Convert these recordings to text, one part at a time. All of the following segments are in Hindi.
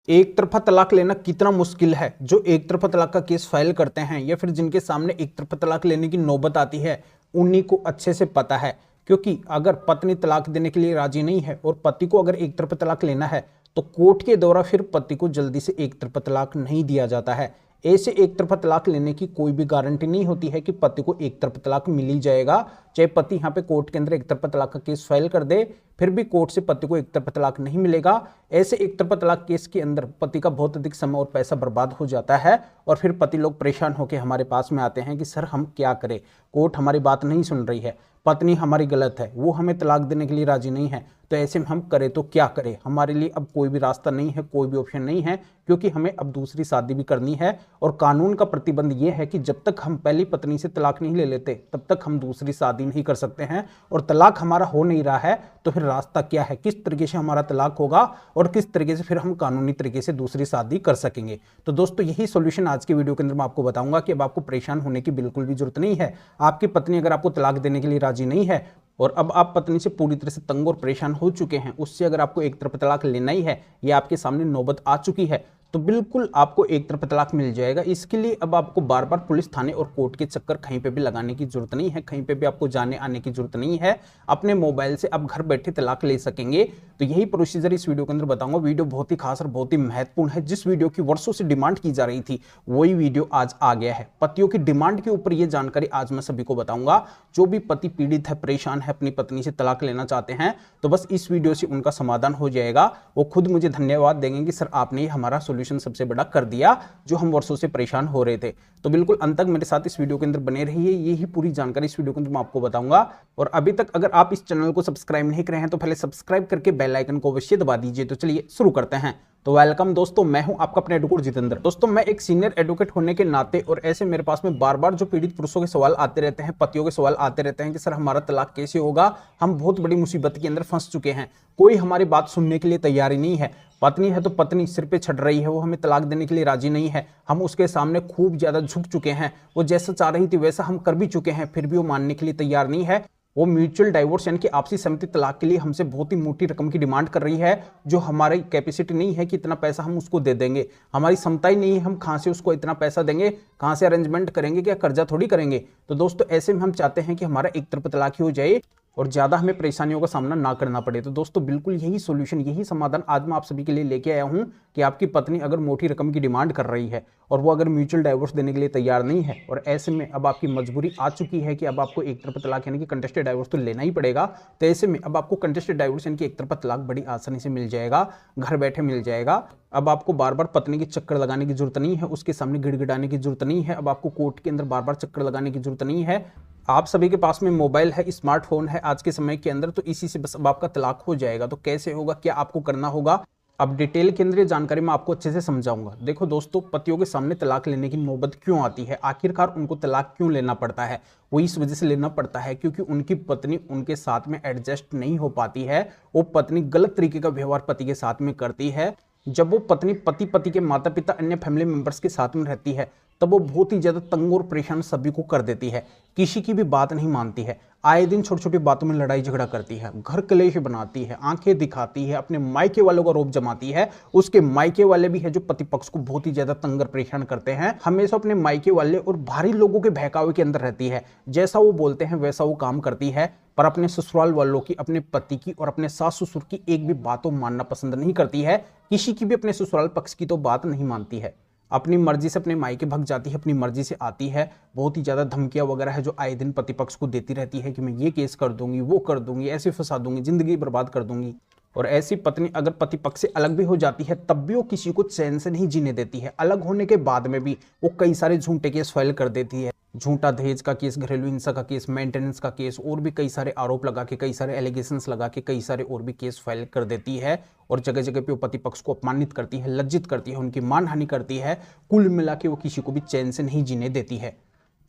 एक तरफा तलाक लेना कितना मुश्किल है। जो एक तरफा तलाक का केस फाइल करते हैं या फिर जिनके सामने एक तरफा तलाक लेने की नौबत आती है, उन्हीं को अच्छे से पता है। क्योंकि अगर पत्नी तलाक देने के लिए राजी नहीं है और पति को अगर एक तरफा तलाक लेना है तो कोर्ट के द्वारा फिर पति को जल्दी से एक तरफा तलाक नहीं दिया जाता है। ऐसे एक तरफा तलाक लेने की कोई भी गारंटी नहीं होती है कि पति को एक तरफा तलाक मिल ही जाएगा। चाहे पति यहाँ पे कोर्ट के अंदर एक तरफा तलाक का केस फाइल कर दे, फिर भी कोर्ट से पति को एक तरफा तलाक नहीं मिलेगा। ऐसे एक तरफा तलाक केस के अंदर पति का बहुत अधिक समय और पैसा बर्बाद हो जाता है और फिर पति लोग परेशान होकर हमारे पास में आते हैं कि सर हम क्या करें, कोर्ट हमारी बात नहीं सुन रही है, पत्नी हमारी गलत है, वो हमें तलाक देने के लिए राजी नहीं है, तो ऐसे में हम करें तो क्या करें। हमारे लिए अब कोई भी रास्ता नहीं है, कोई भी ऑप्शन नहीं है, क्योंकि हमें अब दूसरी शादी भी करनी है और कानून का प्रतिबंध ये है कि जब तक हम पहली पत्नी से तलाक नहीं ले लेते तब तक हम दूसरी शादी नहीं कर सकते हैं। और तलाक हमारा हो नहीं रहा है तो फिर रास्ता क्या है, किस तरीके से हमारा तलाक होगा और किस तरीके से फिर हम कानूनी तरीके से दूसरी शादी कर सकेंगे। तो दोस्तों यही सॉल्यूशन आज के वीडियो के अंदर मैं आपको बताऊंगा कि अब आपको परेशान होने की बिल्कुल भी जरूरत नहीं है। आपकी पत्नी अगर आपको तलाक देने के लिए राजी नहीं है और अब आप पत्नी से पूरी तरह से तंग और परेशान हो चुके हैं, उससे अगर आपको एक तरफा तलाक लेना ही है या आपके सामने नौबत आ चुकी है, तो बिल्कुल आपको एक तरफा तलाक मिल जाएगा। इसके लिए अब आपको बार बार पुलिस थाने और कोर्ट के चक्कर कहीं पे भी लगाने की जरूरत नहीं है, कहीं पे भी आपको जाने आने की जरूरत नहीं है। अपने मोबाइल से आप घर बैठे तलाक ले सकेंगे। तो यही प्रोसीजर इस वीडियो के अंदर बताऊंगा। वीडियो बहुत ही खास और बहुत ही महत्वपूर्ण है। जिस वीडियो की वर्षों से डिमांड की जा रही थी वही वीडियो आज आ गया है। पतियों की डिमांड के ऊपर यह जानकारी आज मैं सभी को बताऊंगा। जो भी पति पीड़ित है, परेशान है, अपनी पत्नी से तलाक लेना चाहते हैं, तो बस इस वीडियो से उनका समाधान हो जाएगा। वो खुद मुझे धन्यवाद देंगे कि सर आपने हमारा सोल्यूशन सबसे बड़ा कर दिया जो हम वर्षों से परेशान हो रहे थे। तो बिल्कुल अंत तक मेरे साथ इस वीडियो के अंदर बने रहिए। यही पूरी जानकारी इस वीडियो के अंदर मैं आपको बताऊंगा। और अभी तक अगर आप इस चैनल को सब्सक्राइब नहीं करे हैं तो पहले सब्सक्राइब करके बेल आइकन को अवश्य दबा दीजिए। तो चलिए शुरू करते हैं। तो वेलकम दोस्तों, मैं हूं आपका अपना एडवोकेट जितेंद्र। दोस्तों मैं एक सीनियर एडवोकेट होने के नाते और ऐसे मेरे पास में बार बार जो पीड़ित पुरुषों के सवाल आते रहते हैं, पतियों के सवाल आते रहते हैं कि सर हमारा तलाक कैसे होगा, हम बहुत बड़ी मुसीबत के अंदर फंस चुके हैं, कोई हमारी बात सुनने के लिए तैयार ही नहीं है। पत्नी है तो पत्नी सिर पे छड़ रही है, वो हमें तलाक देने के लिए राजी नहीं है। हम उसके सामने खूब ज्यादा झुक चुके हैं, वो जैसा चाह रही थी वैसा हम कर भी चुके हैं, फिर भी वो मानने के लिए तैयार नहीं है। वो म्यूचुअल डाइवोर्स यानी कि आपसी सहमति तलाक के लिए हमसे बहुत ही मोटी रकम की डिमांड कर रही है, जो हमारी कैपेसिटी नहीं है कि इतना पैसा हम उसको दे देंगे। हमारी क्षमता ही नहीं है, हम कहां से उसको इतना पैसा देंगे, कहां से अरेंजमेंट करेंगे, क्या कर्जा थोड़ी करेंगे। तो दोस्तों ऐसे में हम चाहते हैं कि हमारा एक तरफा तलाक ही हो जाए और ज्यादा हमें परेशानियों का सामना ना करना पड़े। तो दोस्तों बिल्कुल यही सॉल्यूशन, यही समाधान आज मैं आप सभी के लिए लेके आया हूं कि आपकी पत्नी अगर मोटी रकम की डिमांड कर रही है और वो अगर म्यूचुअल डाइवोर्स देने के लिए तैयार नहीं है और ऐसे में अब आपकी मजबूरी आ चुकी है कि अब आपको एक तरफा तलाक यानी कि कंटेस्टेड डाइवोर्स तो लेना ही पड़ेगा, तो ऐसे में अब आपको कंटेस्टेड डाइवोर्स यानी कि एक तरफा तलाक बड़ी आसानी से मिल जाएगा, घर बैठे मिल जाएगा। अब आपको बार बार पत्नी के चक्कर लगाने की जरूरत नहीं है, उसके सामने गिड़गिड़ाने की जरूरत नहीं है, अब आपको कोर्ट के अंदर बार बार चक्कर लगाने की जरूरत नहीं है। आप सभी के पास में मोबाइल है, स्मार्टफोन है आज के समय के अंदर, तो इसी से बस अब आपका तलाक हो जाएगा। तो कैसे होगा, क्या आपको करना होगा, अब डिटेल के अंदर ये जानकारी मैं आपको अच्छे से समझाऊंगा। देखो दोस्तों, पतियों के सामने तलाक लेने की नौबत क्यों आती है, आखिरकार उनको तलाक क्यों लेना पड़ता है, वो इस वजह से लेना पड़ता है क्योंकि उनकी पत्नी उनके साथ में एडजस्ट नहीं हो पाती है। वो पत्नी गलत तरीके का व्यवहार पति के साथ में करती है। जब वो पत्नी पति के माता पिता अन्य फैमिली मेंबर्स के साथ में रहती है तब वो बहुत ही ज्यादा तंग और परेशान सभी को कर देती है, किसी की भी बात नहीं मानती है, आए दिन छोटी छोटी बातों में लड़ाई झगड़ा करती है, घर कलेश बनाती है, आंखें दिखाती है, अपने मायके वालों का रोब जमाती है। उसके मायके वाले भी है जो पति पक्ष को बहुत ही ज्यादा तंग और परेशान करते हैं, हमेशा अपने मायके वाले और बाहरी लोगों के बहकावे के अंदर रहती है। जैसा वो बोलते हैं वैसा वो काम करती है, पर अपने ससुराल वालों की, अपने पति की और अपने सास ससुर की एक भी बातों मानना पसंद नहीं करती है। किसी की भी अपने ससुराल पक्ष की तो बात नहीं मानती है, अपनी मर्जी से अपने मायके भग जाती है, अपनी मर्जी से आती है। बहुत ही ज्यादा धमकियां वगैरह है जो आए दिन पति पक्ष को देती रहती है कि मैं ये केस कर दूंगी, वो कर दूंगी, ऐसे फंसा दूंगी, जिंदगी बर्बाद कर दूंगी। और ऐसी पत्नी अगर पति पक्ष से अलग भी हो जाती है तब भी वो किसी को चैन से नहीं जीने देती है। अलग होने के बाद में भी वो कई सारे झूठे केस फाइल कर देती है, झूठा दहेज का केस, घरेलू हिंसा का केस, मेंटेनेंस का केस, और भी कई सारे आरोप लगा के, कई सारे एलिगेशंस लगा के, कई सारे और भी केस फाइल कर देती है। और जगह जगह पे वो पति पक्ष को अपमानित करती है, लज्जित करती है, उनकी मानहानि करती है। कुल मिला के वो किसी को भी चैन से नहीं जीने देती है।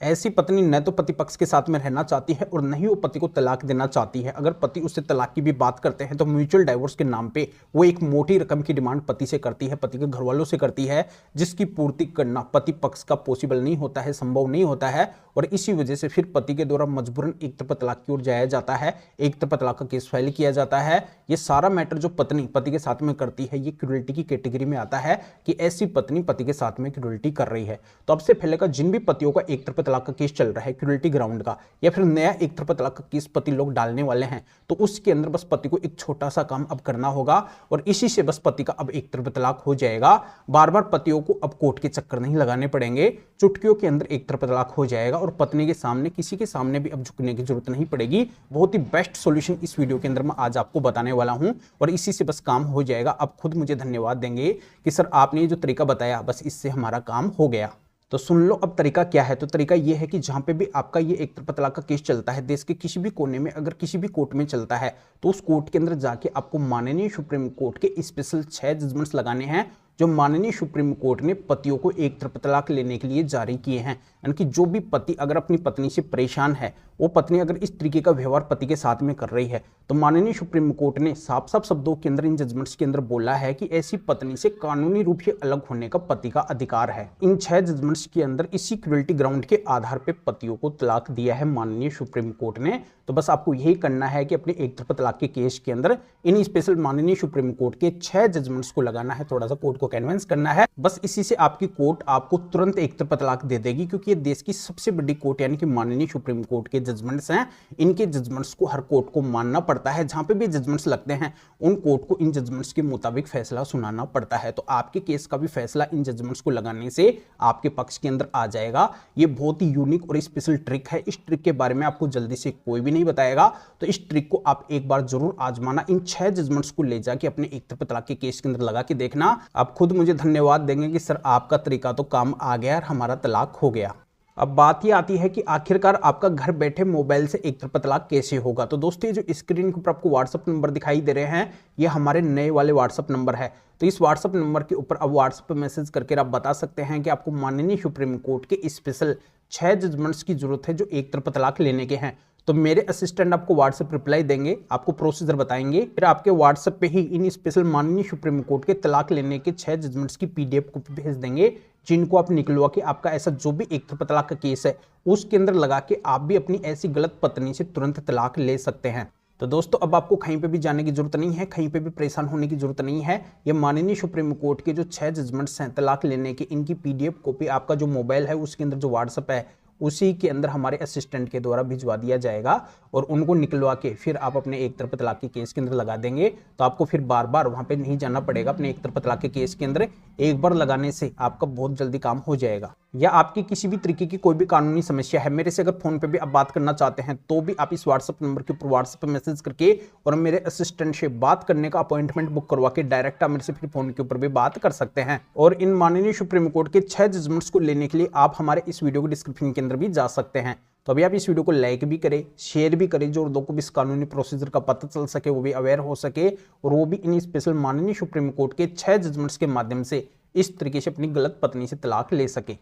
ऐसी पत्नी न तो पति पक्ष के साथ में रहना चाहती है और न ही वो पति को तलाक देना चाहती है। अगर पति उससे तलाक की भी बात करते हैं तो म्यूचुअल डाइवोर्स के नाम पे वो एक मोटी रकम की डिमांड पति से करती है, पति के घर वालों से करती है, जिसकी पूर्ति करना पति पक्ष का पॉसिबल नहीं होता है, संभव नहीं होता है। और इसी वजह से फिर पति के द्वारा मजबूरन एक तरफा तलाक की ओर जाया जाता है, एक तरफा तलाक का केस फाइल किया जाता है। ये सारा मैटर जो पत्नी पति के साथ में करती है ये क्रूरल्टी की कैटेगरी में आता है कि ऐसी पत्नी पति के साथ में क्रूरल्टी कर रही है। तो अब से पहले का जिन भी पतियों का एक तरफा तलाक का केस चल रहा है क्रूरल्टी ग्राउंड का, या फिर नया एक तरफा तलाक का केस पति लोग डालने वाले हैं, तो उसके अंदर बस पति को एक छोटा सा काम अब करना होगा और इसी से बस पति का अब एक तरफा तलाक हो जाएगा। बार बार पतियों को अब कोर्ट के चक्कर नहीं लगाने पड़ेंगे, चुटकियों के अंदर एक तरफा तलाक हो जाएगा और पत्नी के सामने किसी के सामने भी अब झुकने की जरूरत नहीं पड़ेगी। बहुत ही बेस्ट सॉल्यूशन इस वीडियो के अंदर मैं आज आपको बताने वाला हूं और इसी से बस काम हो जाएगा। आप खुद मुझे धन्यवाद देंगे कि सर आपने ये जो तरीका बताया बस इससे हमारा काम हो गया। तो सुन लो अब तरीका क्या है। तो तरीका ये है कि जहां पे भी आपका ये एक तरफा तलाक का केस चलता है, देश के किसी भी कोने में अगर किसी भी कोर्ट में चलता है, तो उस कोर्ट के अंदर जाके आपको माननीय सुप्रीम कोर्ट के स्पेशल 6 जजमेंट्स लगाने हैं जो माननीय सुप्रीम कोर्ट ने पतियों को एक तरफा तलाक लेने के लिए जारी किए हैं। यानी कि जो भी पति अगर अपनी पत्नी से परेशान है, वो पत्नी अगर इस तरीके का व्यवहार पति के साथ में कर रही है, तो माननीय सुप्रीम कोर्ट ने साफ साफ शब्दों के अंदर इन जजमेंट्स के अंदर बोला है कि ऐसी पत्नी से कानूनी रूप से अलग होने का पति का अधिकार है। इन 6 जजमेंट्स के अंदर इसी क्रूरल्टी ग्राउंड के आधार पर पतियों को तलाक दिया है माननीय सुप्रीम कोर्ट ने। तो बस आपको यही करना है कि अपने एक तरफा तलाक के केस के अंदर इन स्पेशल माननीय सुप्रीम कोर्ट के 6 जजमेंट्स को लगाना है, थोड़ा सा कोर्ट को कन्विंस करना है। बस इसी से आपकी कोर्ट आपको तुरंत एक तरफा तलाक दे देगी, क्योंकि ये देश की सबसे बड़ी कोर्ट यानी कि माननीय सुप्रीम कोर्ट के जजमेंट्स हैं। इनके जजमेंट्स को हर कोर्ट को मानना पड़ता है। जहां पे भी जजमेंट्स लगते हैं उन कोर्ट को इन जजमेंट्स के मुताबिक फैसला सुनाना पड़ता है। तो आपके केस का भी फैसला इन जजमेंट्स को लगाने से आपके पक्ष के अंदर आ जाएगा। ये बहुत ही यूनिक और स्पेशल ट्रिक है। इस ट्रिक के बारे में आपको जल्दी से कोई भी नहीं बताएगा, तो इस ट्रिक को आप एक बार जरूर आजमाना। इन 6 जजमेंट्स को ले जाके अपने एक तरफा तलाक के केस के अंदर लगा के देखना। आप खुद मुझे धन्यवाद देंगे कि सर आपका तरीका तो काम आ गया और हमारा तलाक हो गया। अब बात ये आती है कि आखिरकार आपका घर बैठे मोबाइल से एक तरफा तलाक कैसे होगा। तो दोस्तों, ये जो स्क्रीन के ऊपर आपको व्हाट्सएप नंबर दिखाई दे रहे हैं, ये हमारे नए वाले व्हाट्सएप नंबर है। तो इस व्हाट्सएप नंबर के ऊपर अब व्हाट्सएप पर मैसेज करके आप बता सकते हैं कि आपको माननीय सुप्रीम कोर्ट के स्पेशल 6 जजमेंट्स की जरूरत है जो एक तरफा तलाक लेने के हैं। तो मेरे असिस्टेंट आपको व्हाट्सएप रिप्लाई देंगे, आपको प्रोसीजर बताएंगे, फिर आपके व्हाट्सएप पे ही इन स्पेशल माननीय सुप्रीम कोर्ट के तलाक लेने के 6 जजमेंट्स की PDF कॉपी भेज देंगे, जिनको आप निकलवा के आपका ऐसा जो भी एक तरफा तलाक का केस है उसके अंदर लगा के आप भी अपनी ऐसी गलत पत्नी से तुरंत तलाक ले सकते हैं। तो दोस्तों, अब आपको कहीं पे भी जाने की जरूरत नहीं है, कहीं पे भी परेशान होने की जरूरत नहीं है। ये माननीय सुप्रीम कोर्ट के जो 6 जजमेंट्स हैं तलाक लेने के, इनकी PDF कॉपी आपका जो मोबाइल है उसके अंदर जो व्हाट्सएप है उसी के अंदर हमारे असिस्टेंट के द्वारा भिजवा दिया जाएगा और उनको निकलवा के फिर आप अपने एक तरफा तलाक के केस के अंदर लगा देंगे। तो आपको फिर बार बार वहां पे नहीं जाना पड़ेगा। अपने एक तरफा तलाक के केस के अंदर एक बार लगाने से आपका बहुत जल्दी काम हो जाएगा। या आपकी किसी भी तरीके की कोई भी कानूनी समस्या है, मेरे से अगर फोन पे भी आप बात करना चाहते हैं तो भी आप इस व्हाट्सएप नंबर के ऊपर व्हाट्सएप पे मैसेज करके और मेरे असिस्टेंट से बात करने का अपॉइंटमेंट बुक करवा के डायरेक्ट आप मेरे से फिर फोन के ऊपर भी बात कर सकते हैं। और इन माननीय सुप्रीम कोर्ट के 6 जजमेंट्स को लेने के लिए आप हमारे इस वीडियो के डिस्क्रिप्शन के अंदर भी जा सकते हैं। तो अभी आप इस वीडियो को लाइक भी करें, शेयर भी करें, जो लोगों को भी इस कानूनी प्रोसीजर का पता चल सके, वो भी अवेयर हो सके और वो भी इन स्पेशल माननीय सुप्रीम कोर्ट के 6 जजमेंट्स के माध्यम से इस तरीके से अपनी गलत पत्नी से तलाक ले सके।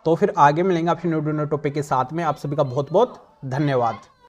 तो फिर आगे मिलेंगे आपसे नए टॉपिक के साथ में। आप सभी का बहुत बहुत धन्यवाद।